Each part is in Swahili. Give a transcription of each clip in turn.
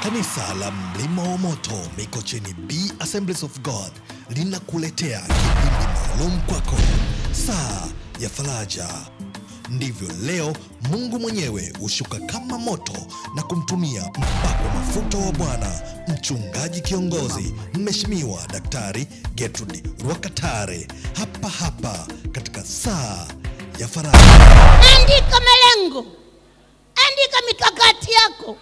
Kanisa la Mlima wa Moto Mikocheni B Assemblies of God linakuletea kipindi maalum kwako, saa ya faraja. Ndivyo leo Mungu mwenyewe hushuka kama moto na kumtumia mpakwa mafuta wa Bwana, mchungaji kiongozi Mheshimiwa Daktari Gertrude Rwakatare, hapa katika saa ya faraja. Andika malengo, andika mikakati yako.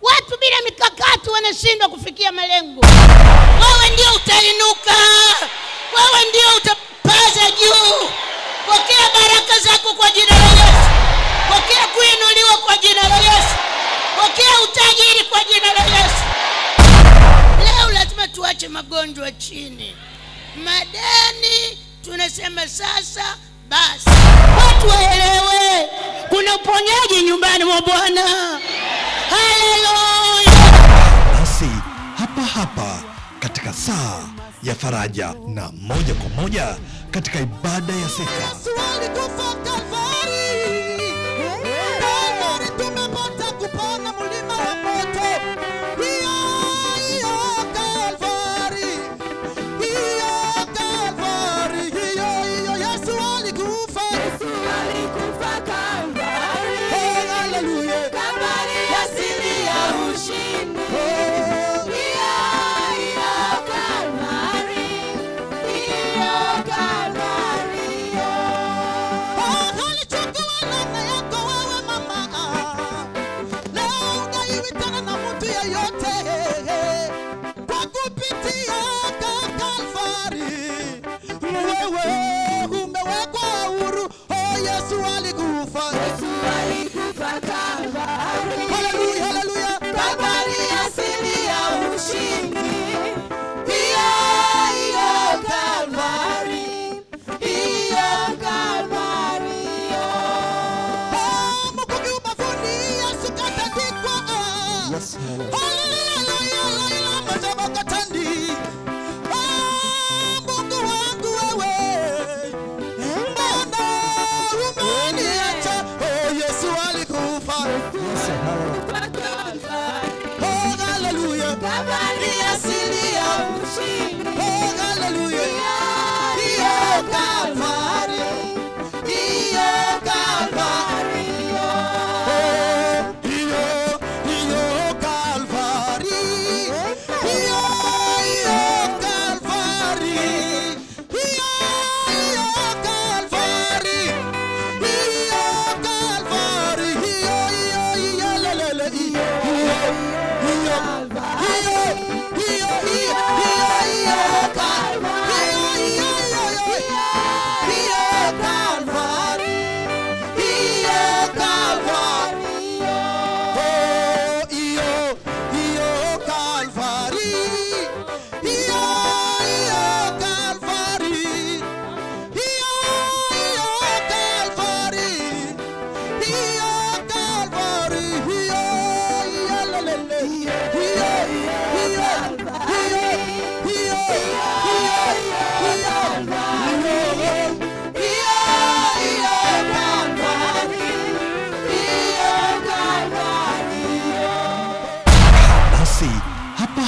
Watu bila mikakati wanashindwa kufikia malengo. Wewe ndio utainuka, wewe ndio utapaza juu. Pokea baraka zako kwa jina la Yesu. Pokea kuinuliwa kwa jina la Yesu. Pokea utajiri kwa jina la Yesu. Leo lazima tuache magonjwa chini, madeni. Tunasema sasa basi, watu waelewe kuna uponyaji nyumbani mwa Bwana. Haleluya. Basi hapa katika saa ya faraja, na moja kwa moja katika ibada ya sifa.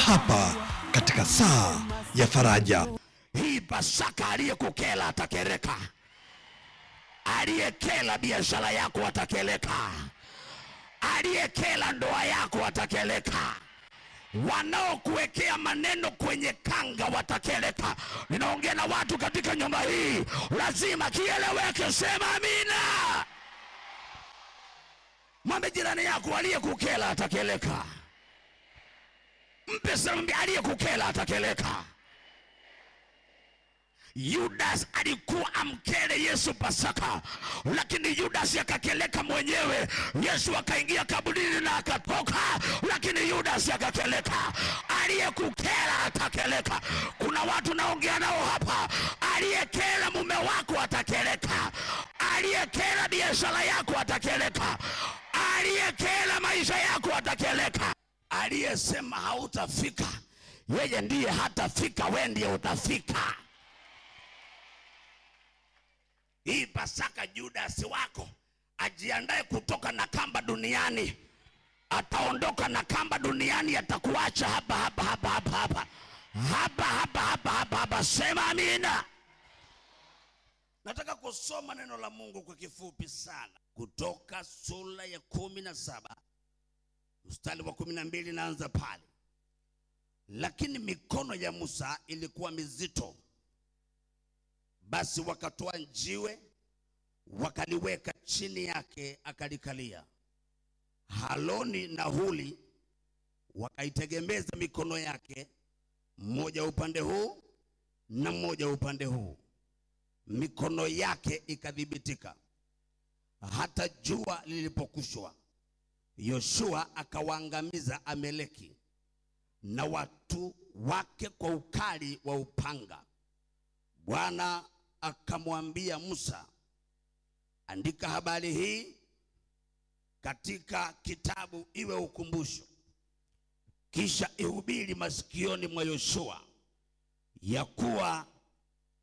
Hapa katika saa ya faraja. Hii Pasaka aliyekukela atakeleka, aliyekela biashara yako atakeleka, aliyekela ndoa yako atakeleka, wanaokuwekea maneno kwenye kanga watakeleka. Ninaongea na watu katika nyumba hii, lazima kieleweke. Sema amina. Mwambie jirani yako, aliyekukela atakeleka. Mpe salamu, aliyekukela atakeleka. Yudas alikuwa amkele Yesu Pasaka, lakini Yudas akakeleka mwenyewe. Yesu akaingia kaburini na akatoka, lakini Yudas akakeleka. Aliyekukela atakeleka. Kuna watu naongea nao hapa, aliyekela mume wako atakeleka, aliyekela biashara yako atakeleka, aliyekela maisha yako atakeleka. Aliyesema hautafika, yeye ndiye hatafika, wewe ndiye utafika. Hii Pasaka Judas wako ajiandae kutoka na kamba duniani, ataondoka na kamba duniani, atakuacha hapa. Sema amina. Nataka kusoma neno la Mungu kwa kifupi sana. Kutoka sura ya 17 mstari wa 12, naanza pale. Lakini mikono ya Musa ilikuwa mizito, basi wakatoa jiwe wakaliweka chini yake, akalikalia. Haruni na Huri wakaitegemeza mikono yake, mmoja upande huu na mmoja upande huu. Mikono yake ikadhibitika hata jua lilipokushwa. Yoshua akawaangamiza Amaleki na watu wake kwa ukali wa upanga. Bwana akamwambia Musa, andika habari hii katika kitabu iwe ukumbusho, kisha ihubiri masikioni mwa Yoshua, ya kuwa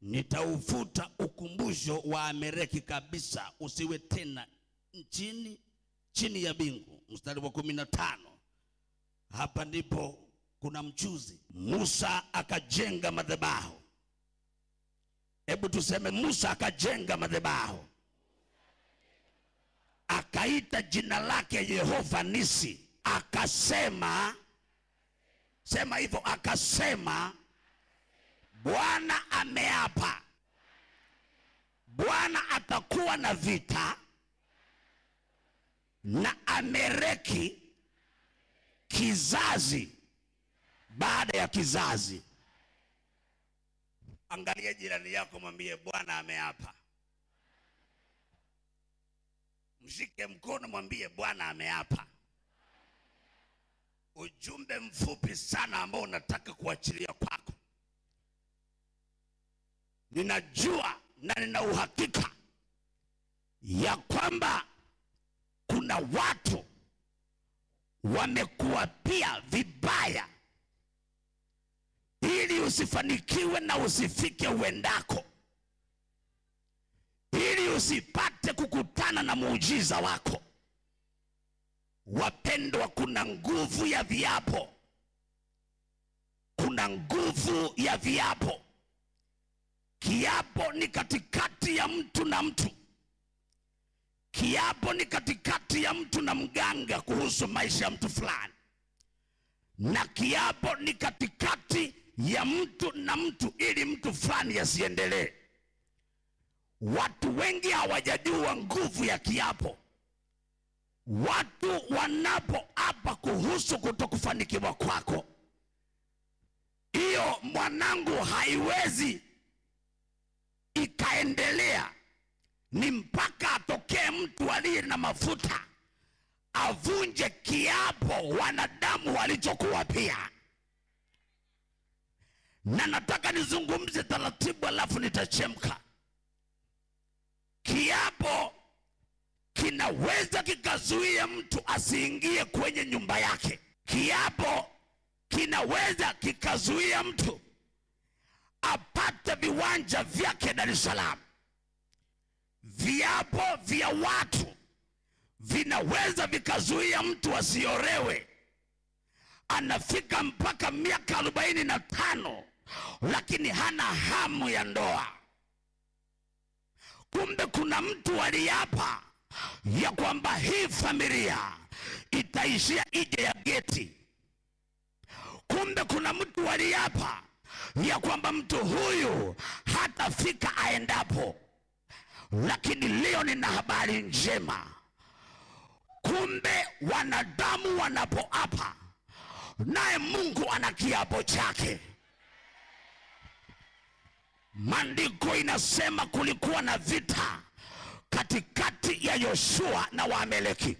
nitaufuta ukumbusho wa Amaleki kabisa, usiwe tena chini ya bingu. Mstari wa 15. Hapa ndipo kuna mchuzi. Musa akajenga madhabahu. Hebu tuseme Musa akajenga madhabahu, akaita jina lake Yehova Nisi. Akasema, sema hivyo, akasema, Bwana ameapa, Bwana atakuwa na vita na Amaleki kizazi baada ya kizazi. Angalia jirani yako, mwambie Bwana ameapa. Mshike mkono, mwambie Bwana ameapa. Ujumbe mfupi sana ambao nataka kuachilia kwako. Ninajua na nina uhakika ya kwamba kuna watu wamekuwa pia vibaya ili usifanikiwe na usifike uendako, ili usipate kukutana na muujiza wako. Wapendwa, kuna nguvu ya viapo. Kuna nguvu ya viapo. Kiapo ni katikati ya mtu na mtu. Kiapo ni katikati ya mtu na mganga kuhusu maisha ya mtu fulani. Na kiapo ni katikati ya mtu na mtu ili mtu fulani asiendelee. Watu wengi hawajajua nguvu ya kiapo. Watu wanapoapa kuhusu kutokufanikiwa kwako, hiyo mwanangu haiwezi ikaendelea. Ni mpaka atokee mtu aliye na mafuta avunje kiapo wanadamu walichokuwa pia. Na nataka nizungumze taratibu alafu nitachemka. Kiapo kinaweza kikazuia mtu asiingie kwenye nyumba yake. Kiapo kinaweza kikazuia mtu apate viwanja vyake Dar es Salaam. Viapo vya watu vinaweza vikazuia mtu asiolewe. Anafika mpaka miaka 45 lakini hana hamu ya ndoa. Kumbe kuna mtu aliapa ya kwamba hii familia itaishia ije ya geti. Kumbe kuna mtu aliapa ya kwamba mtu huyu hatafika aendapo. Lakini leo nina habari njema. Kumbe wanadamu wanapoapa, naye Mungu ana kiapo chake. Maandiko inasema kulikuwa na vita katikati ya Yoshua na Waamaleki.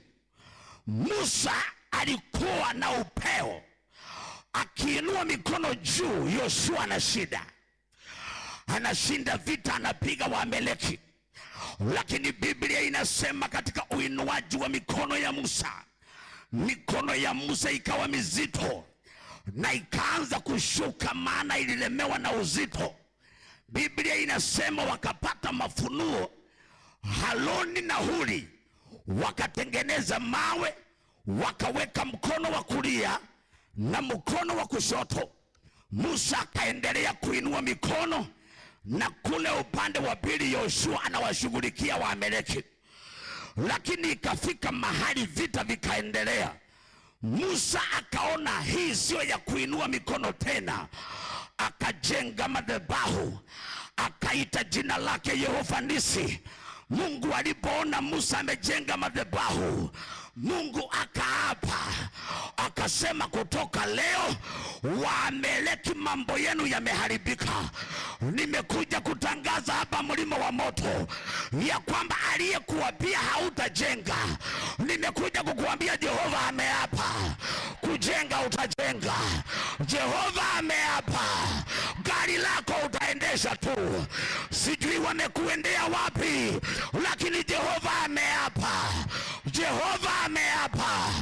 Musa alikuwa na upeo, akiinua mikono juu, Yoshua anashinda vita, anapiga Waamaleki. Lakini Biblia inasema katika uinuaji wa mikono ya Musa, mikono ya Musa ikawa mizito na ikaanza kushuka, maana ililemewa na uzito. Biblia inasema wakapata mafunuo. Haruni na Huri wakatengeneza mawe, wakaweka mkono wa kulia na mkono wa kushoto. Musa akaendelea kuinua mikono, na kule upande wa pili Yoshua anawashughulikia Waamaleki. Lakini ikafika mahali vita vikaendelea. Musa akaona hii sio ya kuinua mikono tena, akajenga madhabahu, akaita jina lake Yehova Nisi. Mungu alipoona Musa amejenga madhabahu, Mungu akaapa, akasema kutoka leo Waamaleki mambo yenu yameharibika. Nimekuja kutangaza hapa mlima wa moto ya kwamba aliyekuambia hautajenga, nimekuja kukuambia Jehova ameapa, kujenga utajenga. Jehova ameapa, gari lako utaendesha tu. Sijui wamekuendea wapi, lakini Jehova ameapa. Jehova ameapa,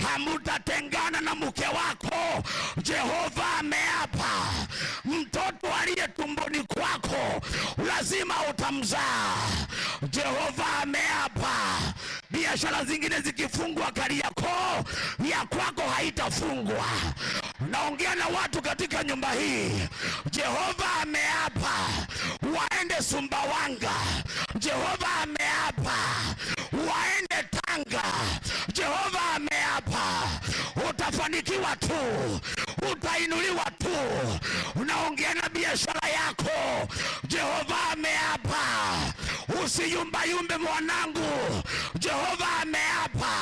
hamutatengana na mke wako. Jehova ameapa, mtoto aliye tumboni kwako lazima utamzaa. Jehova ameapa, biashara zingine zikifungwa Kariakoo, ya kwako haitafungwa. Naongea na watu katika nyumba hii. Jehova ameapa, waende Sumbawanga. Jehova ameapa, waende Tanga. Jehova ameapa, utafanikiwa tu, utainuliwa tu. Unaongea na biashara yako. Jehova ameapa, usiyumbayumbe mwanangu. Jehova ameapa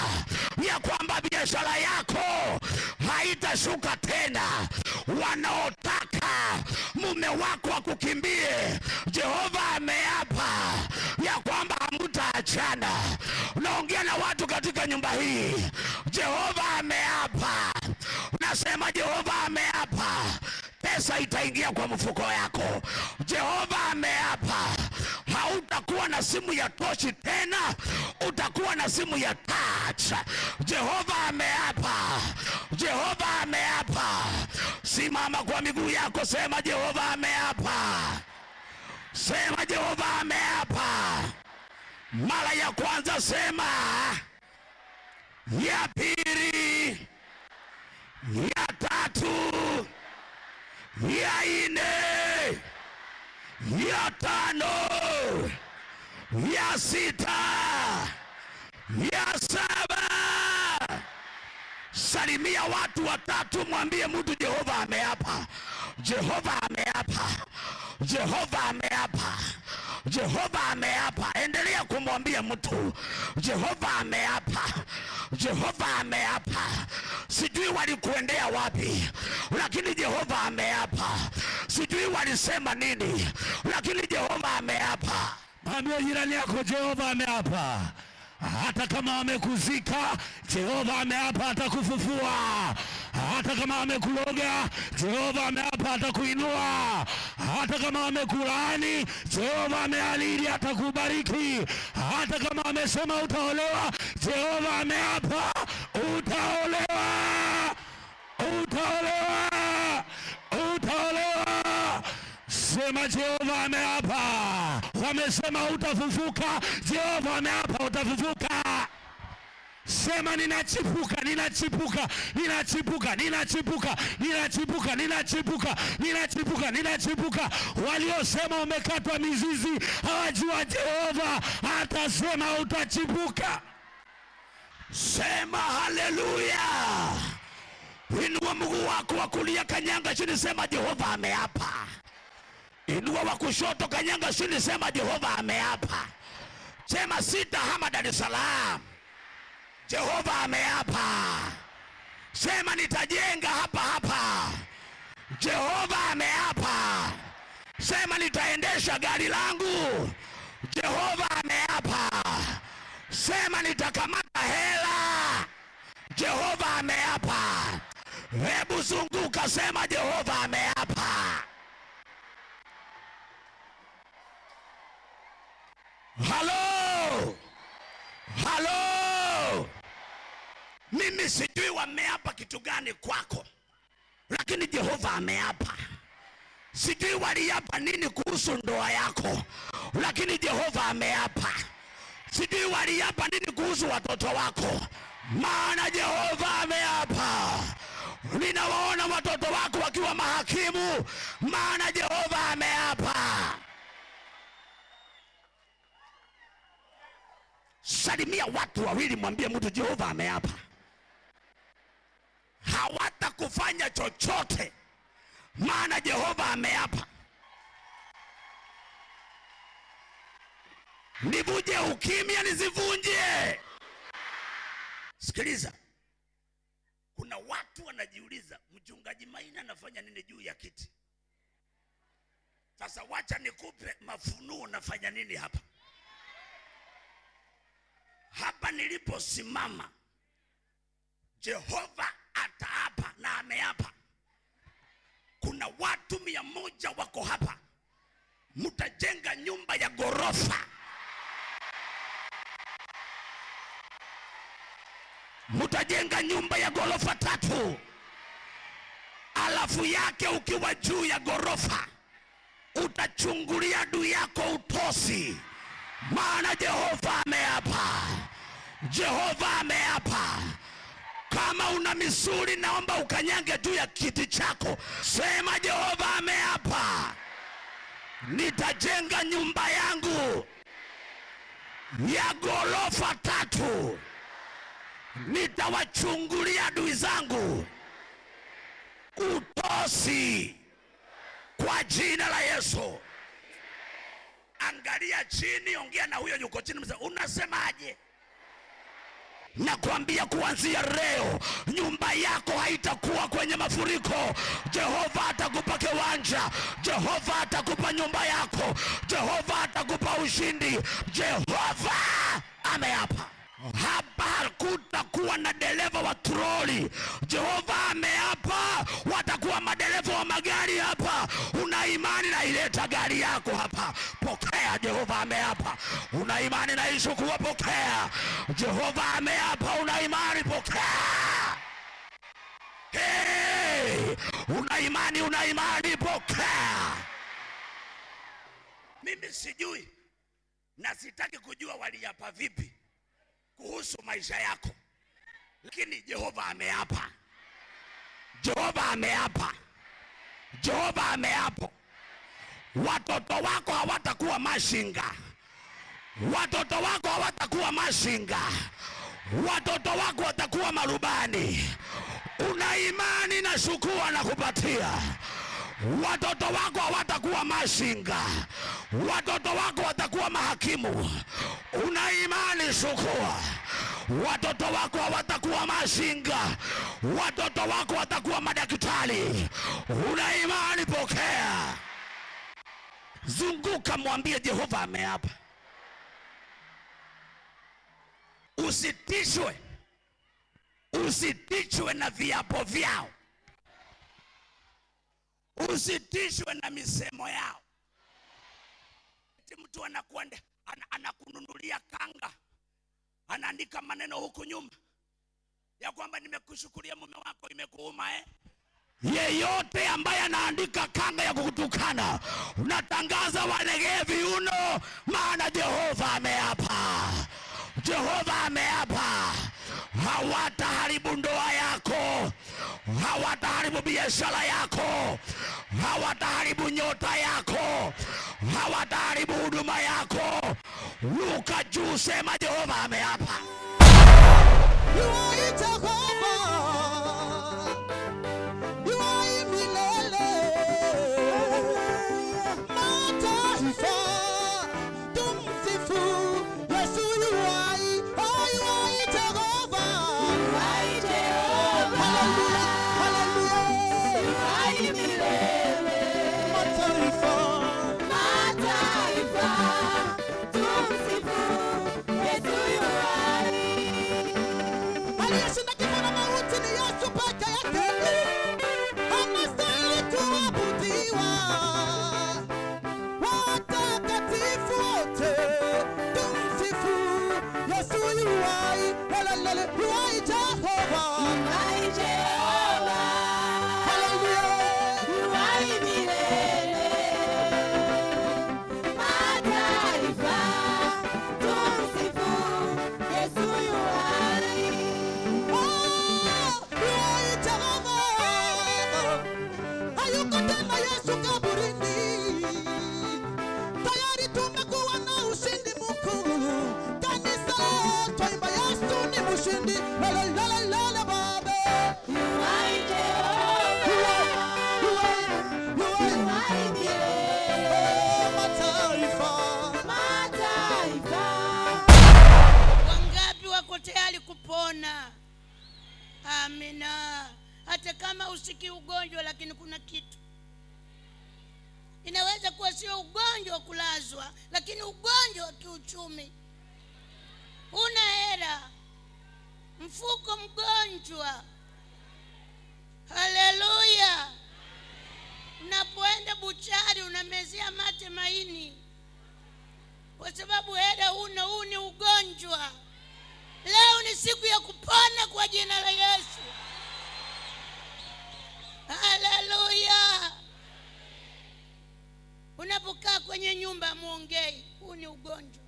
ya kwamba biashara yako haitashuka tena. Wanaotaka mume wako akukimbie, Jehova ameapa ya kwamba hamtaachana. Unaongea na watu katika nyumba hii. Jehova ameapa. Nasema Jehova ameapa, pesa itaingia kwa mfuko yako. Jehova ameapa, hautakuwa na simu ya tochi tena, utakuwa na simu ya touch. Jehova ameapa. Jehova ameapa. Simama kwa miguu yako, sema Jehova ameapa. Sema Jehova ameapa. Mara ya kwanza sema, ya pili, ya tatu, ya nne, ya tano, ya sita, ya saba. Salimia watu watatu, mwambie mtu Jehova ameapa. Jehova ameapa. Jehova ameapa. Jehova ameapa. Endelea kumwambia mtu Jehova ameapa. Jehova ameapa. Sijui walikuendea wapi, lakini Jehova ameapa. Sijui walisema nini, lakini Jehova ameapa. Mwambie jirani yako Jehova ameapa. Hata kama wamekuzika, Jehova ameapa atakufufua. Hata kama wamekuloga, Jehova ameapa atakuinua. Hata kama wamekulaani, Jehova ameahidi atakubariki. Hata kama wamesema utaolewa, Jehova ameapa utaolewa. Utaolewa. Utaolewa. Sema Jehova ameapa. Wamesema utafufuka, Jehova ameapa utafufuka. Sema ninachipuka, ninachipuka, ninachipuka, ninachipuka, ninachipuka, ninachipuka, ninachipuka, ninachipuka. Waliosema umekatwa mizizi hawajua Jehova atasema utachipuka. Sema haleluya. Inua mguu wako wa kulia, kanyanga chini, sema Jehova ameapa. Inua wa kushoto, kanyanga chini, sema Jehova ameapa. Sema sitahama Dar es Salaam, Jehova ameapa. Sema nitajenga hapa hapa, Jehova ameapa. Sema nitaendesha gari langu, Jehova ameapa. Sema nitakamata hela, Jehova ameapa. Hebu zunguka, sema Jehova ameapa. Halo. Halo. Mimi sijui wameapa kitu gani kwako, lakini Jehova ameapa. Sijui waliapa nini kuhusu ndoa yako, lakini Jehova ameapa. Sijui waliapa nini kuhusu watoto wako, maana Jehova ameapa. Ninawaona watoto wako wakiwa mahakimu, maana Jehova ameapa. Salimia watu wawili, mwambie mtu Jehova ameapa. Hawatakufanya chochote, maana Jehova ameapa. Nivunje ukimya nizivunje. Sikiliza, kuna watu wanajiuliza mchungaji Maina anafanya nini juu ya kiti? Sasa wacha nikupe mafunuo nafanya nini hapa. Hapa niliposimama Jehova ataapa na ameapa. Kuna watu 100 wako hapa. Mtajenga nyumba ya gorofa. Mtajenga nyumba ya gorofa 3. Alafu yake ukiwa juu ya gorofa utachungulia adui yako utosi, maana Jehova ameapa. Jehova ameapa. Kama una misuli naomba ukanyange juu ya kiti chako, sema Jehova ameapa. Nitajenga nyumba yangu ya gorofa 3. Nitawachungulia adui zangu utosi kwa jina la Yesu. Angalia chini, ongea na huyo yuko chini, unasemaje? Nakwambia kuanzia leo nyumba yako haitakuwa kwenye mafuriko. Jehova atakupa kiwanja. Jehova atakupa nyumba yako. Jehova atakupa ushindi. Jehova ameapa. Hapa hakutakuwa na dereva wa troli. Jehova ameapa watakuwa madereva wa magari hapa. Una imani na ileta gari yako hapa, pokea. Jehova ameapa. Una imani na ishu kuwa, pokea. Jehova ameapa. Una imani, pokea. Hey, una imani, pokea. Mimi sijui na sitaki kujua waliapa vipi kuhusu maisha yako, lakini Jehova ameapa. Jehova ameapa. Jehova ameapa. Watoto wako hawatakuwa mashinga. Watoto wako hawatakuwa mashinga. Watoto wako watakuwa marubani. Una imani na shukua na kupatia. Watoto wako hawatakuwa mashinga. Watoto wako watakuwa mahakimu. Una imani, shukua. Watoto wako hawatakuwa mashinga. Watoto wako watakuwa madaktari. Una imani, pokea. Zunguka, mwambie Jehova ameapa. Usitishwe. Usitishwe na viapo vyao. Usitishwe na misemo yao. Mtu anakununulia kanga, anaandika maneno huku nyuma ya kwamba nimekushukuria mume wako imekuuma Yeyote ambaye anaandika kanga ya kukutukana, unatangaza walegee viuno, maana Jehova ameapa. Jehova ameapa. Hawataharibu ndoa yako. Hawataharibu biashara yako. Hawataharibu nyota yako. Hawataharibu huduma yako. Luka juu, sema Jehova ameapa. Daudi, lala Baba. Wangapi wako tayari kupona? Amina. Hata kama usiki ugonjwa, lakini kuna kitu. Inaweza kuwa sio ugonjwa wa kulazwa, lakini ugonjwa wa kiuchumi. Una hela, mfuko mgonjwa. Haleluya. Unapoenda buchari unamezea mate maini, kwa sababu hela huna. Huu ni ugonjwa. Leo ni siku ya kupona kwa jina la Yesu. Haleluya. Unapokaa kwenye nyumba muongei, huu ni ugonjwa.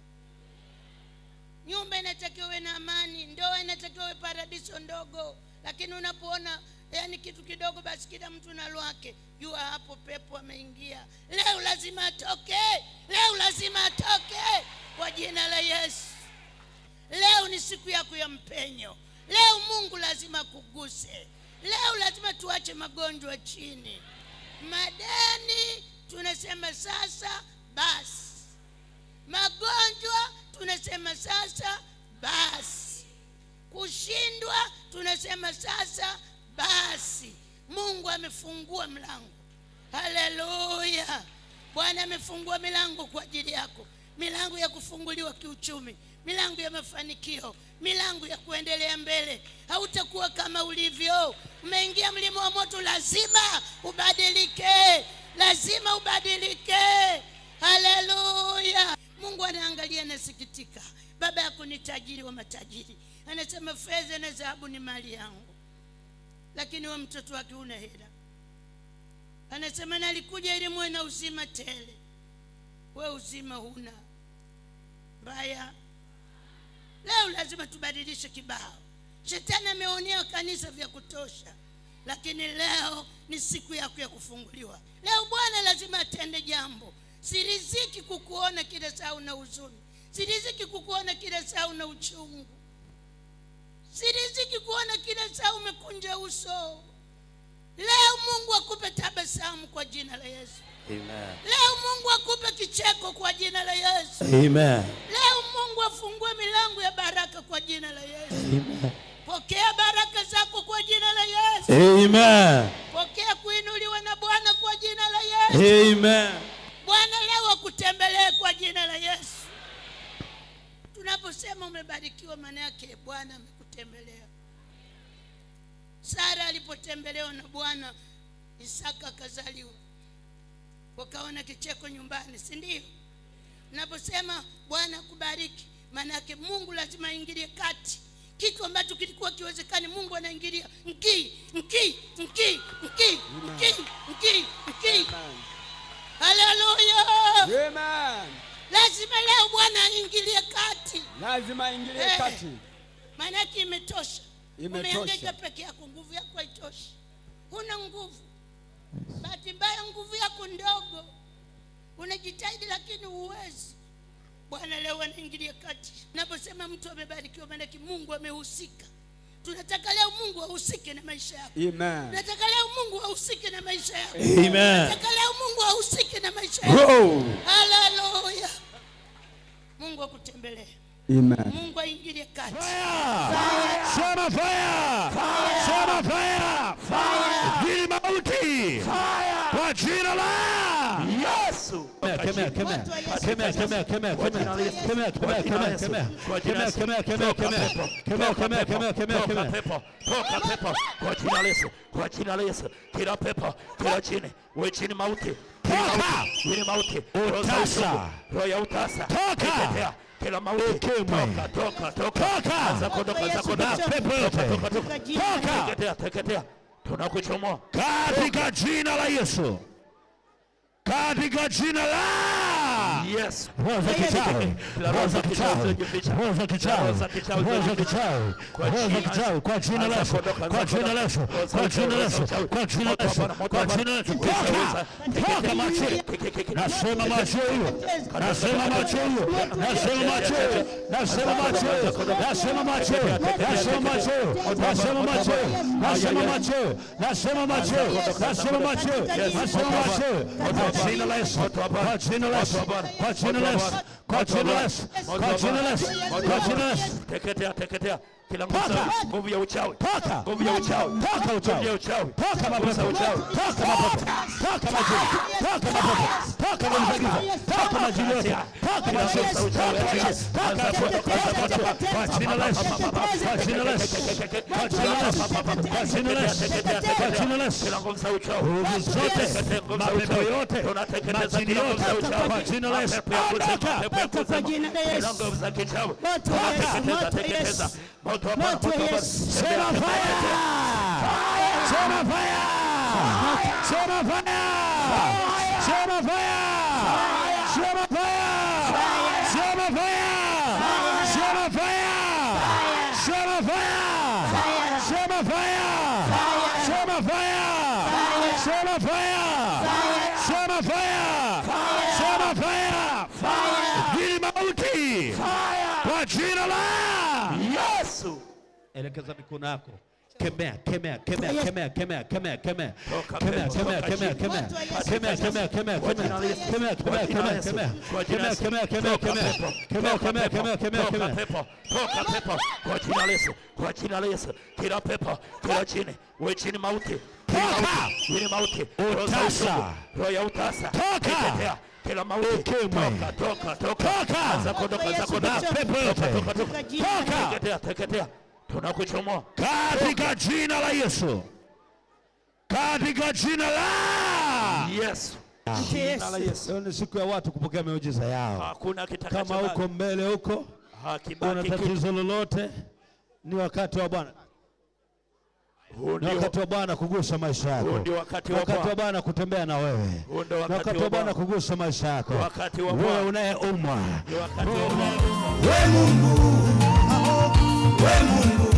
Nyumba inatakiwa na amani, ndoa inatakiwa paradiso ndogo, lakini unapoona yani kitu kidogo basi kila mtu na lwake, jua hapo pepo ameingia. Leo lazima atoke. Leo lazima atoke kwa jina la Yesu. Leo ni siku yako ya mpenyo. Leo Mungu lazima kuguse. Leo lazima tuache magonjwa chini. Madeni tunasema sasa basi. Magonjwa tunasema sasa basi. Kushindwa tunasema sasa basi. Mungu amefungua mlango. Haleluya. Bwana amefungua milango kwa ajili yako. Milango ya kufunguliwa kiuchumi, milango ya mafanikio, milango ya kuendelea mbele. Hautakuwa kama ulivyo. Umeingia mlima wa moto, lazima ubadilike. Lazima ubadilike. Haleluya. Mungu anaangalia na sikitika. Baba yako ni tajiri wa matajiri. Anasema fedha na dhahabu ni mali yangu, lakini wa mtoto wake una hela. Anasema nalikuja ili muwe na uzima tele. We uzima huna. Mbaya. Leo lazima tubadilishe kibao. Shetani ameonea kanisa vya kutosha, lakini leo ni siku yako ya kufunguliwa. Leo Bwana lazima atende jambo. Siriziki kukuona kila saa una huzuni. Siriziki kukuona kila saa una uchungu. Siriziki kuona kila saa umekunja uso. Leo Mungu akupe tabasamu kwa jina la Yesu. Amen. Leo Mungu akupe kicheko kwa jina la Yesu. Amen. Leo Mungu afungue milango ya baraka kwa jina la Yesu. Amen. Pokea baraka zako kwa jina la Yesu. Amen. Pokea kuinuliwa na Bwana kwa jina la Yesu. Amen. Bwana leo akutembelee kwa jina la Yesu. Tunaposema umebarikiwa, maana yake Bwana amekutembelea. Sara alipotembelewa na Bwana, Isaka akazaliwa. Wakaona kicheko nyumbani, si ndio? Unaposema Bwana akubariki, maana yake Mungu lazima aingilie kati. Kitu ambacho kilikuwa kiwezekani, Mungu anaingilia. Mki. Haleluya. Amen. Lazima leo Bwana aingilie kati. Lazima aingilie kati. Maana yake imetosha. Imetosha. Umehangaika peke yako, nguvu yako haitoshi. Huna nguvu. Bahati mbaya nguvu yako ndogo. Unajitahidi lakini huwezi. Bwana leo anaingilia kati. Naposema mtu amebarikiwa, maana yake Mungu amehusika. Tunataka leo Mungu ahusike na maisha yako. Amen. Tunataka leo Mungu ahusike na maisha yako. Amen. Tunataka leo Mungu ahusike na maisha yako. Haleluya. Mungu akutembelee. Amen. Mungu aingilie kati. Sema fire! Sema fire! Hii mauti kwa jina la Yesu. Kwa jina la Yesu, kila pepo, kila jini, wewe jini mauti, jini mauti, roho ya utasa, toka. Kila mauti, toka. Anza kuondoka. Teketea. Tunakuchomoa katika jina la Yesu. Katika jina la Yes. Roho za kichawi. Roho za kichawi. Roho za kichawi. Roho za kichawi. Roho za kichawi kwa jina la Yesu. Kwa jina la Yesu. Kwa jina la Yesu. Kwa jina la Yesu. Kwa jina la Yesu. Toka macho. Nasema macho hiyo. Nasema macho hiyo. Nasema macho hiyo. Nasema macho hiyo. Nasema macho hiyo. Nasema macho hiyo. Nasema macho hiyo. Nasema macho hiyo. Nasema macho hiyo. Nasema macho hiyo. Nasema macho hiyo. Kwa jina la Yesu. Kwa jina la Yesu. Kwa jina la Yesu. Kwa jina la Yesu. Kwa jina la Yesu. Kwa jina la Yesu. Teketea kila nguvu ya uchawi. Toka. Nguvu ya uchawi. Toka uchawi. Toka mapepo. Toka mapepo. Toka majini. Toka mapepo. Toka majigiza. Toka majini yote. Toka majini. Kwa jina la Yesu. Kwa jina la Yesu. Kwa jina la Yesu. Kwa jina la Yesu. Kwa jina la Yesu. Nguvu zote, mapepo yote, majini yote, kwa jina la Yesu. Toka kwa jina la Yesu. Moto wa Yesu. Sema fire! Sema fire! Sema fire! Sema fire! Sema fire! Sema fire! Sema fire! Sema fire! Sema fire! Sema fire! Sema fire! Sema fire! Sema fire! Hii mauti kwa jina la Yesu. Elekeza mikono yako. Kemea, kemea, kemea, kemea, kemea, kemea, kemea. Kemea, kemea, kemea, kemea. Kemea, kemea, kemea, kemea. Kemea, kemea, kemea, kemea. Kemea, kemea, kemea, kemea. Kemea, kemea, kemea, kemea, kemea. Toka pepo kwa jina la Yesu. Kwa jina la Yesu. Kila pepo, kila chini, wewe chini mauti. Toka. Wewe mauti. Utasa. Roho ya utasa. Toka. Kila mauti. Toka. Anza kuondoka. Pepo yote. Toka. Teketea. Tunakuchomoa katika jina la Yesu. Katika jina la Yesu. Jina la Yesu. Ni siku ya watu kupokea miujiza yao. Hakuna kitakacho. Kama uko mbele huko, una tatizo lolote, ni wakati wa Bwana. Ni wakati wa Bwana kugusa maisha yako. Ndio wakati wa Bwana kutembea na wewe. Ni wakati wa Bwana kugusa maisha yako. Wewe unayeumwa. Ni wakati wa Bwana. We Mungu, we Mungu.